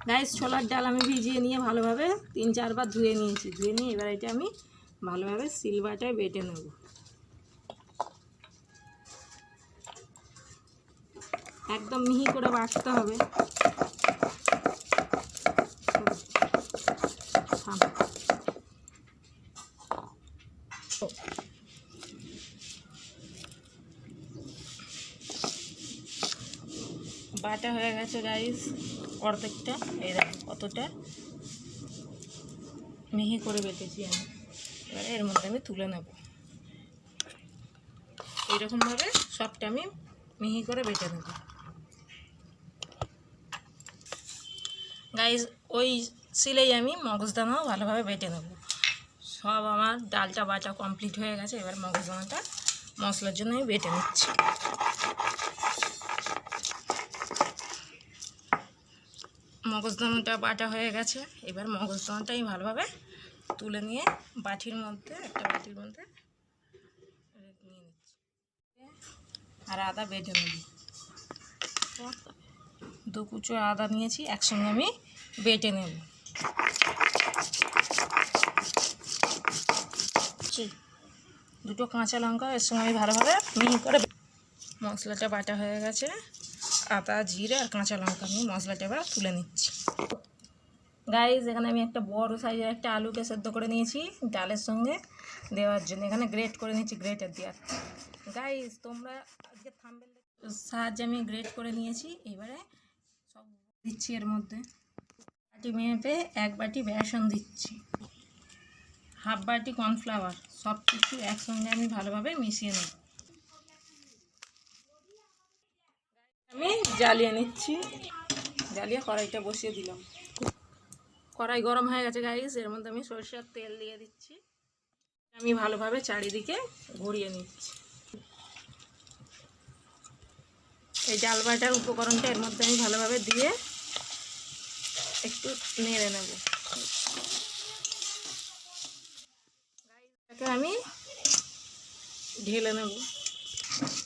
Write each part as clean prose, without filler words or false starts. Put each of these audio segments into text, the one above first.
Guys ছোলার ডাল আমি ভিজিয়ে নিয়ে ভালোভাবে 3-4 বার ধুয়ে নিয়েছি। ধুয়ে নিয়ে এবার এটা আমি ভালোভাবে সিলবাটায় বেটে নেব। একদম মিহি করে বাটতে হবে। বাটা হয়ে গেছে গাইস অর্ধেকটা। এই দেখো কতটা মিহি করে বেটেছি আমি। এবারে এর মধ্যে আমি তুলে নেব। এইরকমভাবে সবটা আমি মিহি করে বেটে নেব। গাইস ওই সিলেই আমি মগজদানাও ভালোভাবে বেটে নেব। সব আমার ডালটা বাটা কমপ্লিট হয়ে গেছে। এবার মগজদানাটা মশলার জন্য আমি বেটে নিচ্ছি। মগজদানাটা বাটা হয়ে গেছে। এবার মগজদানাটা আমি ভালোভাবে তুলে নিয়ে বাটির মধ্যে একটা বাটির মধ্যে নিয়ে নিচ্ছি। আর আদা বেটে নেব। 2 কুচো আদা নিয়েছি, একসঙ্গে আমি বেটে নেব। দুটো কাঁচা লঙ্কা এর সঙ্গে আমি ভালোভাবে মিহি করে। মশলাটা বাটা হয়ে গেছে। আদা, জিরে আর কাঁচা লঙ্কা আমি মশলাটা এবার তুলে নিচ্ছি। গাইস এখানে আমি একটা বড় সাইজের একটা আলুকে সেদ্ধ করে নিয়েছি ডালের সঙ্গে দেওয়ার জন্য। এখানে গ্রেট করে নিয়েছি গ্রেটার দিয়ে। গাইস তোমরা আজকে থাম্বনেল সাহায্যে আমি গ্রেট করে নিয়েছি। এবারে সব দিচ্ছি এর মধ্যে। বাটি মেপে 1 বাটি বেসন দিচ্ছি, 1/2 বাটি কর্নফ্লাওয়ার। সব কিছু একসঙ্গে আমি ভালোভাবে মিশিয়ে নেব। আমি জ্বালিয়ে নিচ্ছি। জ্বালিয়ে কড়াইটা বসিয়ে দিলাম। কড়াই গরম হয়ে গেছে গাইস। এর মধ্যে আমি সরষের তেল দিয়ে দিচ্ছি। আমি ভালোভাবে চারিদিকে ঘুরিয়ে নিচ্ছি। এই ডাল বাটার উপকরণটা এর মধ্যে আমি ভালোভাবে দিয়ে একটু নেড়ে নেব। এটাকে আমি ঢেলে নেব।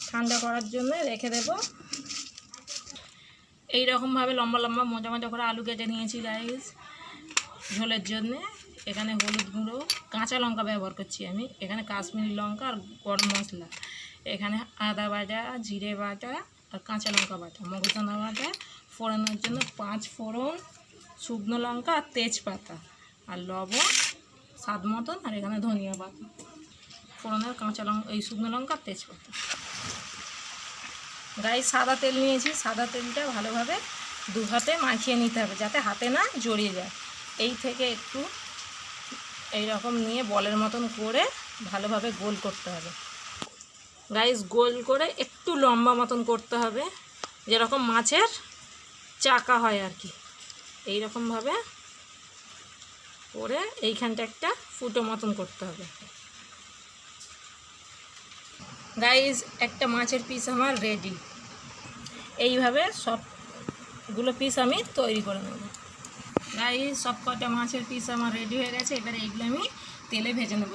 ঠান্ডা করার জন্য রেখে দেব। এই রকমভাবে লম্বা লম্বা মোটা মোটা করে আলু কেটে নিয়েছি গাইস ঝোলের জন্যে। এখানে হলুদ গুঁড়ো, কাঁচা লঙ্কা ব্যবহার করছি আমি। এখানে কাশ্মীরি লঙ্কা আর গরম মশলা। এখানে আদা বাটা, জিরে বাটা আর কাঁচা লঙ্কা বাটা, মগজদানা বাটা, ফোড়নের জন্য 5 ফোড়ন, শুকনো লঙ্কা আর তেজপাতা আর লবণ স্বাদ মতন। আর এখানে ধনিয়া পাতা, ফোড়নের কাঁচা লঙ্কা, এই শুকনো লঙ্কা আর তেজপাতা। গায়ে সাদা তেল নিয়েছি। সাদা তেলটা ভালোভাবে 2 হাতে মাখিয়ে নিতে হবে যাতে হাতে না জড়িয়ে যায়। এই থেকে একটু এই রকম নিয়ে বলের মতন করে ভালোভাবে গোল করতে হবে। গাইস গোল করে একটু লম্বা মতন করতে হবে, যেরকম মাছের চাকা হয় আর কি। এই রকমভাবে করে এইখানটা একটা ফুটো মতন করতে হবে। গাইস একটা মাছের পিস আমার রেডি। এইভাবে সবগুলো পিস আমি তৈরি করে নেব। গাইস সব কটা মাছের পিস আমার রেডি হয়ে গেছে। এবারে এইগুলো আমি তেলে ভেজে নেব।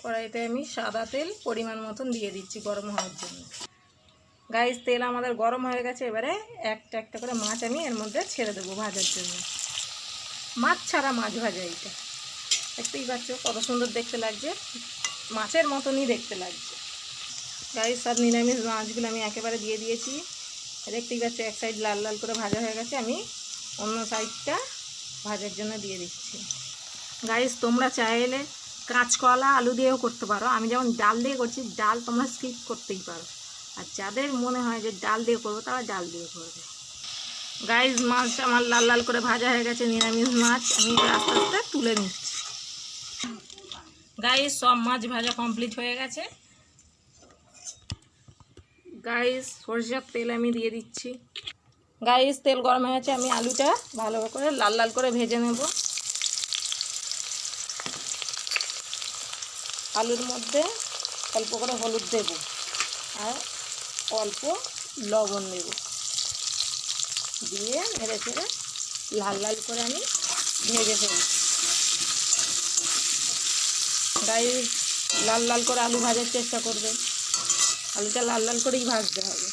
কড়াইতে আমি সাদা তেল পরিমাণ মতন দিয়ে দিচ্ছি গরম হওয়ার জন্য। গাইস তেল আমাদের গরম হয়ে গেছে। এবারে একটা একটা করে মাছ আমি এর মধ্যে ছেড়ে দেবো ভাজার জন্য। মাছ ছাড়া মাছ ভাজা এইটা। দেখতেই পাচ্ছ কত সুন্দর দেখতে লাগছে, মাছের মতনই দেখতে লাগছে। গাইস সব নিরামিষ মাছগুলো আমি একেবারে দিয়ে দিয়েছি। দেখতেই পাচ্ছ এক সাইড লাল লাল করে ভাজা হয়ে গেছে। আমি অন্য সাইডটা ভাজার জন্য দিয়ে দিচ্ছি। গাইস তোমরা চাইলে কাঁচকলা আলু দিয়েও করতে পারো। আমি যেমন ডাল দিয়ে করছি, ডাল তোমরা স্কিপ করতেই পারো। আর যাদের মনে হয় যে ডাল দিয়ে করবো তারা ডাল দিয়ে করবে। গাইস মাছটা আমার লাল লাল করে ভাজা হয়ে গেছে, নিরামিষ মাছ। আমি আস্তে আস্তে তুলে নিচ্ছি। গাইস সব মাছ ভাজা কমপ্লিট হয়ে গেছে। গাইস সরষের তেল আমি দিয়ে দিচ্ছি। গাইস তেল গরম হয়ে গেছে। আমি আলুটা ভালো করে লাল লাল করে ভেজে নেব। আলুর মধ্যে অল্প করে হলুদ দেব আর অল্প লবণ দেব, দিয়ে নেড়ে চেড়ে লাল লাল করে আমি ভেজে ফেলব। গাইস লাল লাল করে আলু ভাজার চেষ্টা করবে। আলুটা লাল লাল করেই ভাজতে হবে।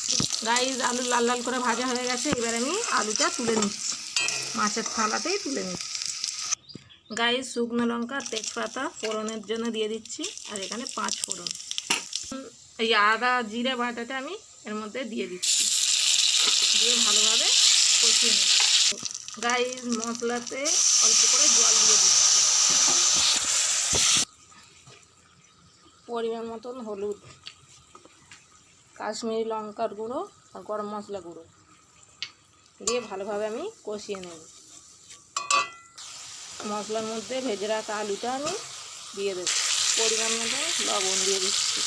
গাইস আলু লাল লাল করে ভাজা হয়ে গেছে। এবার আমি আলুটা তুলে নিচ্ছি। মাছের থালাতেই তুলে নিচ্ছি। গাইস শুকনো লঙ্কা তেজপাতা ফোড়নের জন্য দিয়ে দিচ্ছি, আর এখানে 5 ফোড়ন। এই আদা জিরে বাটাটা আমি এর মধ্যে দিয়ে দিচ্ছি, দিয়ে ভালোভাবে কষিয়ে নেব। গাইস মশলাতে অল্প করে জল দিয়ে দিচ্ছি, পরিমাণ মতন হলুদ, কাশ্মীরি লঙ্কার গুঁড়ো আর গরম মশলা গুঁড়ো দিয়ে ভালোভাবে আমি কষিয়ে নেব। মশলার মধ্যে ভেজে রাখা আলুটা আমি দিয়ে দেব, পরিমাণ মতো লবণ দিয়ে দিচ্ছি,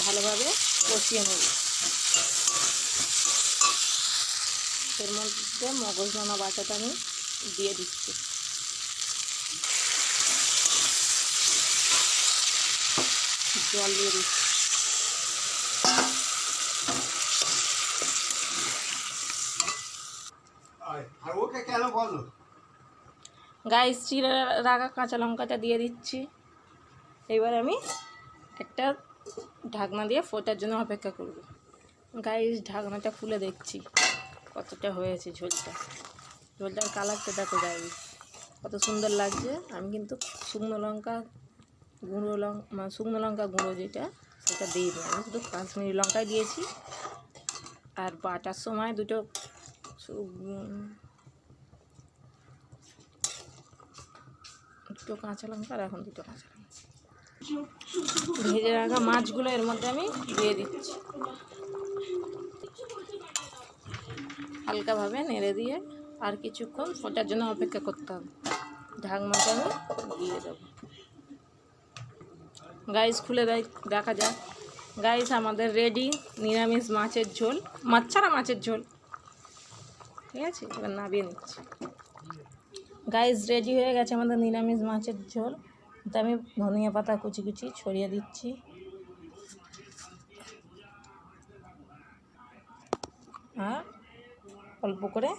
ভালোভাবে কষিয়ে নেব। এর মধ্যে মগজদানা বাটাটা আমি দিয়ে দিচ্ছি, জল দিয়ে দিচ্ছি। গাইস চিড়ে রাখা কাঁচা লঙ্কাটা দিয়ে দিচ্ছি। এবার আমি একটা ঢাকনা দিয়ে ফোটার জন্য অপেক্ষা করব। গাইস ঢাকনাটা খুলে দেখছি কতটা হয়েছে ঝোলটার কালারটা দেখো গাইস কত সুন্দর লাগছে। আমি কিন্তু শুকনো লঙ্কা গুঁড়ো যেটা সেটা দিইনি, আমি শুধু কাশ্মীরি লঙ্কাই দিয়েছি। আর বাটার সময় দুটো কাঁচা লঙ্কা, আর এখন 2 কাঁচা লঙ্কা। ভেজে রাখা মাছগুলো এর মধ্যে আমি দিয়ে দিচ্ছি, হালকাভাবে নেড়ে দিয়ে আর কিছুক্ষণ ফোটার জন্য অপেক্ষা করতে হবে। ঢাকনাটা আমি দিয়ে দেবো। গাইস খুলে দেখা যাক। গাইস আমাদের রেডি নিরামিষ মাছের ঝোল, মাছ ছাড়া মাছের ঝোল। ঠিক আছে, এবার নামিয়ে নিচ্ছি। গাইস রেডি হয়ে গেছে আমাদের নিরামিষ মাছের ঝোল। তো আমি ধনিয়া পাতা কুচি কুচি ছড়িয়ে দিচ্ছি, আর অল্প করে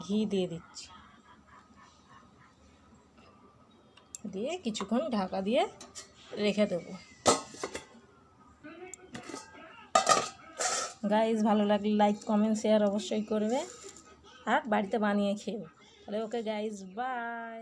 ঘি দিয়ে দিচ্ছি, দিয়ে কিছুক্ষণ ঢাকা দিয়ে রেখে দেবো। গাইস ভালো লাগলে লাইক কমেন্ট শেয়ার অবশ্যই করবে, আর বাড়িতে বানিয়ে খেয়ে। তাহলে ওকে গাইস, বাই।